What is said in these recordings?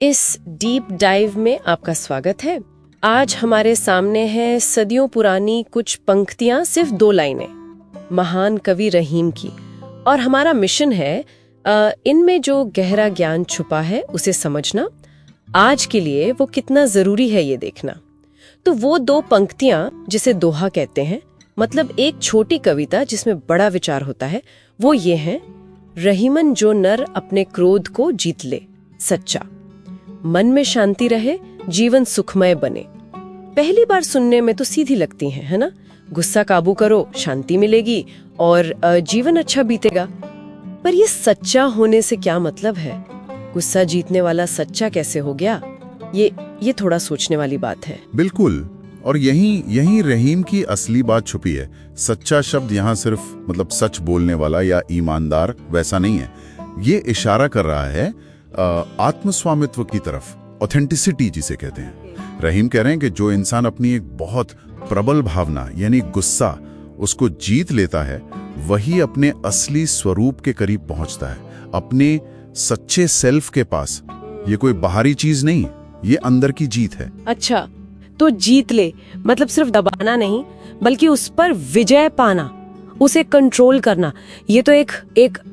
इस deep dive में आपका स्वागत है। आज हमारे सामने है सदियों पुरानी कुछ पंक्तियां, सिर्फ 2 लाइनें, महान कवि रहीम की। और हमारा मिशन है इनमें जो गहरा ज्ञान छुपा है उसे समझना। आज के लिए वो कितना जरूरी है ये देखना। तो वो 2 पंक्तियां जिसे दोहा कहते हैं, मतलब एक छोटी कविता जिसमें बड़ा विचार होता है, वो ये है, रहीमन जो नर अपने क्रोध को जीत ले, सच्चा, मन में शांति रहे, जीवन सुखमय बने। पहली बार सुनने में तो सीधी लगती है ना? गुस्सा काबू करो, शांति मिलेगी और जीवन अच्छा बीतेगा। पर ये सच्चा होने से क्या मतलब है? गुस्सा जीतने वाला सच्चा कैसे हो गया? ये थोड़ा सोचने वाली बात है। बिल्कुल, और यही रहीम की असली बात छुपी है। सच्चा शब्द यहाँ सिर्फ मतलब सच बोलने वाला या ईमानदार वैसा नहीं है। ये इशारा कर रहा है आत्मस्वामित्व की तरफ, ऑथेंटिसिटी जिसे कहते हैं। रहीम कह रहे हैं कि जो इंसान अपनी एक बहुत प्रबल भावना यानी गुस्सा उसको जीत लेता है, वही अपने असली स्वरूप के करीब पहुंचता है, अपने सच्चे सेल्फ के पास। ये कोई बाहरी चीज नहीं, ये अंदर की जीत है। अच्छा, तो जीत ले मतलब सिर्फ दबाना नहीं, बल्कि उस पर विजय पाना, उसे कंट्रोल करना। ये तो एक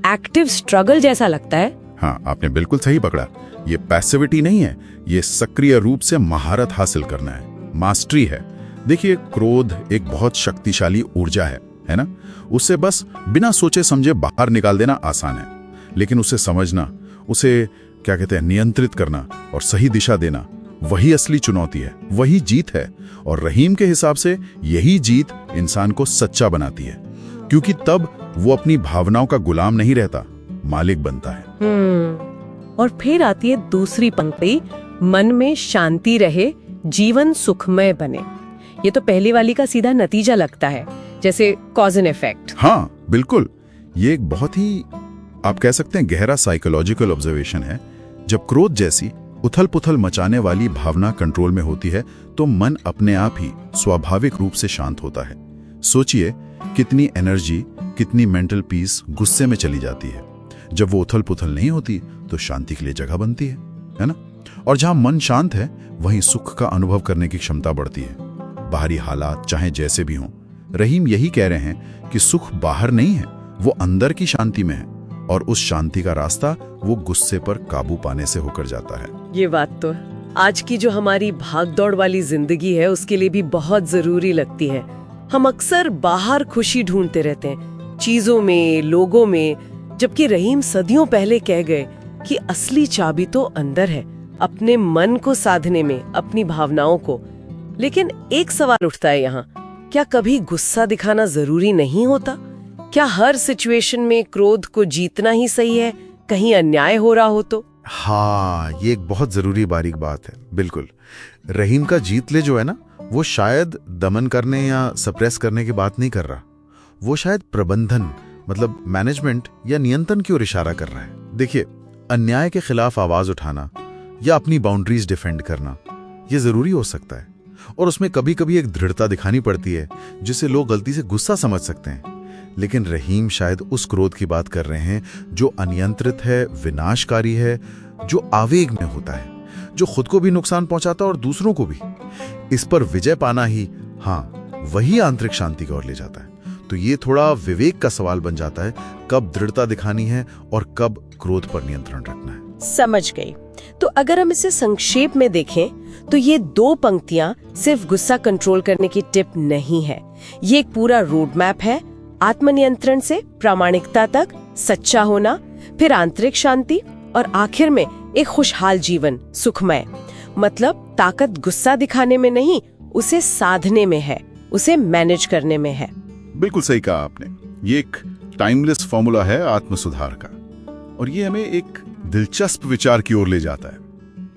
एक्टिव स्ट्रगल जैसा लगता है। हाँ, आपने बिल्कुल सही पकड़ा। ये पैसिविटी नहीं है, ये सक्रिय रूप से महारत हासिल करना है, मास्टरी है। देखिए, क्रोध एक बहुत शक्तिशाली ऊर्जा है ना? उसे बस बिना सोचे समझे बाहर निकाल देना आसान है, लेकिन उसे समझना, उसे क्या कहते हैं, नियंत्रित करना और सही दिशा देना, वही असली चुनौती है, वही जीत है। और रहीम के हिसाब से यही जीत इंसान को सच्चा बनाती है, क्योंकि तब वो अपनी भावनाओं का गुलाम नहीं रहता, मालिक बनता है। और फिर आती है दूसरी पंक्ति, मन में शांति रहे, जीवन सुखमय बने। ये तो पहली वाली का सीधा नतीजा लगता है, जैसे कॉज एंड इफेक्ट। हाँ बिल्कुल, ये एक बहुत ही आप कह सकते हैं गहरा साइकोलॉजिकल ऑब्जर्वेशन है। जब क्रोध जैसी उथल पुथल मचाने वाली भावना कंट्रोल में होती है, तो मन अपने आप ही स्वाभाविक रूप से शांत होता है। सोचिए कितनी एनर्जी, कितनी मेंटल पीस गुस्से में चली जाती है। जब वो उथल पुथल नहीं होती तो शांति के लिए जगह बनती है ना? और जहां मन शांत है, वहीं सुख का अनुभव करने की क्षमता बढ़ती है, बाहरी हालात चाहे जैसे भी हों। रहीम यही कह रहे हैं कि सुख बाहर नहीं है, वो अंदर की शांति में है, और उस शांति का रास्ता वो गुस्से पर काबू पाने से होकर जाता है। ये बात तो आज की जो हमारी भागदौड़ वाली जिंदगी है उसके लिए भी बहुत जरूरी लगती है। हम अक्सर बाहर खुशी ढूंढते रहते हैं, चीजों में, लोगों में, जबकि रहीम सदियों पहले कह गए कि असली चाबी तो अंदर है, अपने मन को साधने में, अपनी भावनाओं को। लेकिन एक सवाल उठता है यहाँ, क्या कभी गुस्सा दिखाना जरूरी नहीं होता? क्या हर सिचुएशन में क्रोध को जीतना ही सही है, कहीं अन्याय हो रहा हो तो? हाँ, ये एक बहुत जरूरी बारीक बात है। बिल्कुल, रहीम का जीत ले जो है ना, वो शायद दमन करने या सप्रेस करने की बात नहीं कर रहा। वो शायद प्रबंधन मतलब मैनेजमेंट या नियंत्रण की ओर इशारा कर रहा है। देखिए, अन्याय के खिलाफ आवाज उठाना या अपनी बाउंड्रीज डिफेंड करना, ये जरूरी हो सकता है, और उसमें कभी कभी एक दृढ़ता दिखानी पड़ती है जिसे लोग गलती से गुस्सा समझ सकते हैं। लेकिन रहीम शायद उस क्रोध की बात कर रहे हैं जो अनियंत्रित है, विनाशकारी है, जो आवेग में होता है, जो खुद को भी नुकसान पहुंचाता और दूसरों को भी। इस पर विजय पाना ही, हाँ, वही आंतरिक शांति की ओर ले जाता है। तो ये थोड़ा विवेक का सवाल बन जाता है, कब दृढ़ता दिखानी है और कब क्रोध पर नियंत्रण रखना है। समझ गई। तो अगर हम इसे संक्षेप में देखें तो ये 2 पंक्तियां सिर्फ गुस्सा कंट्रोल करने की टिप नहीं है, ये एक पूरा रोड मैप है, आत्मनियंत्रण से प्रामाणिकता तक, सच्चा होना, फिर आंतरिक शांति, और आखिर में एक खुशहाल जीवन, सुखमय। मतलब ताकत गुस्सा दिखाने में नहीं, उसे साधने में है, उसे मैनेज करने में है। बिल्कुल सही कहा आपने। ये एक टाइमलेस फॉर्मूला है आत्म सुधार का, और ये हमें एक दिलचस्प विचार की ओर ले जाता है।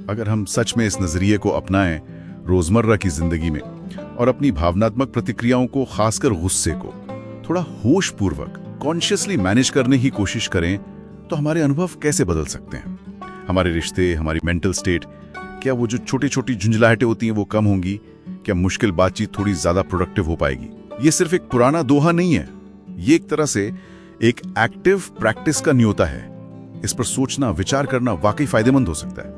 अगर हम सच में इस नजरिए को अपनाएं रोजमर्रा की जिंदगी में, और अपनी भावनात्मक प्रतिक्रियाओं को, खासकर गुस्से को, थोड़ा होशपूर्वक कॉन्शियसली मैनेज करने की कोशिश करें, तो हमारे अनुभव कैसे बदल सकते हैं। हमारे रिश्ते, हमारी मेंटल स्टेट, क्या वो जो छोटी छोटी झुंझलाहटें होती हैं वो कम होंगी? क्या मुश्किल बातचीत थोड़ी ज्यादा प्रोडक्टिव हो पाएगी? ये सिर्फ एक पुराना दोहा नहीं है, ये एक तरह से एक एक्टिव प्रैक्टिस का न्योता है। इस पर सोचना, विचार करना वाकई फायदेमंद हो सकता है।